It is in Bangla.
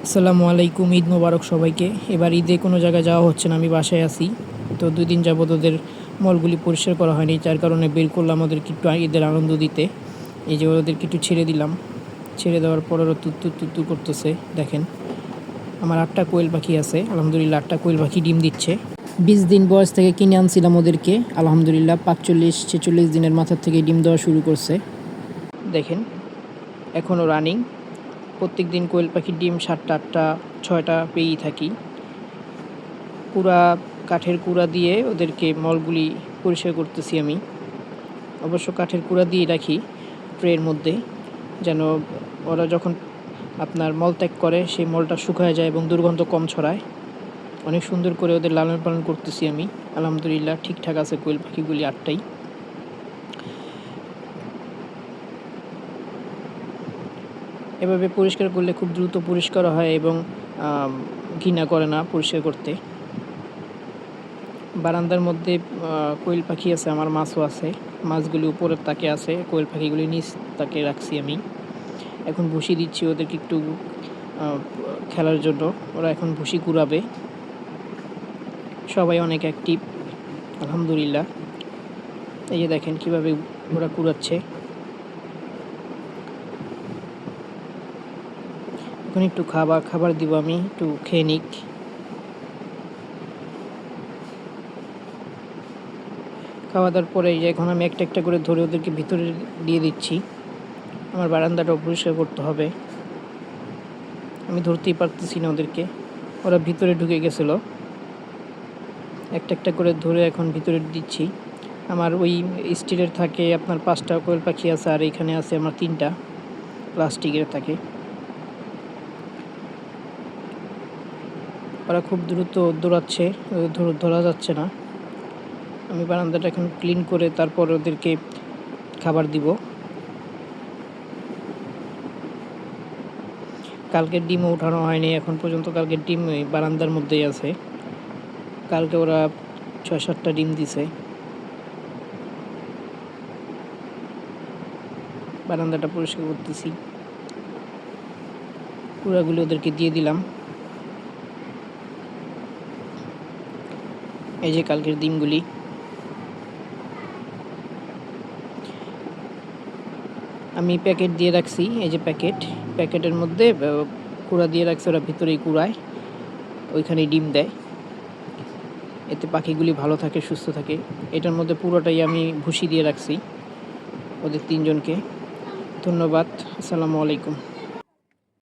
আসসালামু আলাইকুম, ঈদ মোবারক সবাইকে। এবার ঈদে কোনো জায়গায় যাওয়া হচ্ছে না, আমি বাসায় আছি। তো ২ দিন যাবত ওদের মলগুলি পরিষ্কার করা হয়নি, যার কারণে বের করলাম ওদেরকে একটু ঈদের আনন্দ দিতে। এই যে ওদেরকে একটু ছেড়ে দিলাম, ছেড়ে দেওয়ার পর ওরা তুত্তু তুত্তু করতেছে। দেখেন, আমার ৮টা কোয়েল পাখি আছে, আলহামদুলিল্লাহ ৮টা কোয়েল পাখি ডিম দিচ্ছে। ২০ দিন বয়স থেকে কিনে আনছিলাম ওদেরকে, আলহামদুলিল্লাহ ৪৫-৪৬ দিনের মাথার থেকে ডিম দেওয়া শুরু করছে। দেখেন, এখনও রানিং। প্রত্যেক দিন কোয়েল পাখির ডিম ৭টা ৮টা ৬টা পেয়েই থাকি। কাঠের কুড়া দিয়ে ওদেরকে মলগুলি পরিষ্কার করতেছি আমি। অবশ্য কাঠের কুড়া দিয়ে রাখি ট্রের মধ্যে, যেন ওরা যখন আপনার মলত্যাগ করে সেই মলটা শুকায় যায় এবং দুর্গন্ধ কম ছড়ায়। অনেক সুন্দর করে ওদের লালন পালন করতেছি আমি, আলহামদুলিল্লাহ ঠিকঠাক আছে কোয়েল পাখিগুলি ৮টাই। এভাবে পরিষ্কার করলে খুব দ্রুত পরিষ্কার হয় এবং ঘৃণা করে না পরিষ্কার করতে। বারান্দার মধ্যে কোয়েল পাখি আছে, আমার মাছও আছে। মাছগুলি উপরের তাকে আছে, কোয়েল পাখিগুলি নিচ তাকে রাখছি আমি। এখন ভুসি দিচ্ছি ওদেরকে একটু খেলার জন্য। ওরা এখন ভুসি কুড়াবে। সবাই অনেক অ্যাক্টিভ, আলহামদুলিল্লাহ। এই যে দেখেন কীভাবে ওরা কুড়াচ্ছে। এখন একটু খাবার দিব আমি, একটু খেয়ে নিক। খাওয়া দাওয়ার পরে যে এখন আমি একটা একটা করে ধরে ওদেরকে ভিতরে দিয়ে দিচ্ছি। আমার বারান্দাটাও পরিষ্কার করতে হবে, আমি ধরতেই পারতেছি না ওদেরকে। ওরা ভিতরে ঢুকে গেছিলো, একটা একটা করে ধরে এখন ভিতরে দিচ্ছি। আমার ওই স্টিলের থাকে আপনার 5টা কোয়েল পাখি আছে, আর এখানে আছে আমার 3টা প্লাস্টিকের থাকে। ওরা খুব দ্রুত দৌড়াচ্ছে, ধরা যাচ্ছে না। আমি বারান্দাটা এখন ক্লিন করে তারপর ওদেরকে খাবার দিব। কালকের ডিমও উঠানো হয়নি এখন পর্যন্ত, কালকের ডিম ওই বারান্দার মধ্যেই আছে। কালকে ওরা ৬-৭টা ডিম দিছে। বারান্দাটা পরিষ্কার করতেছি, কুড়াগুলো ওদেরকে দিয়ে দিলাম। এই যে কালকের ডিমগুলি। আমি প্যাকেট দিয়ে রাখছি, এই যে প্যাকেটের মধ্যে কুড়া দিয়ে রাখছি, ওরা ভিতরেই কুড়ায়, ওইখানেই ডিম দেয়। এতে পাখিগুলি ভালো থাকে, সুস্থ থাকে। এটার মধ্যে পুরোটাই আমি ভুসি দিয়ে রাখছি ওদের 3জনকে। ধন্যবাদ, আসসালামু আলাইকুম।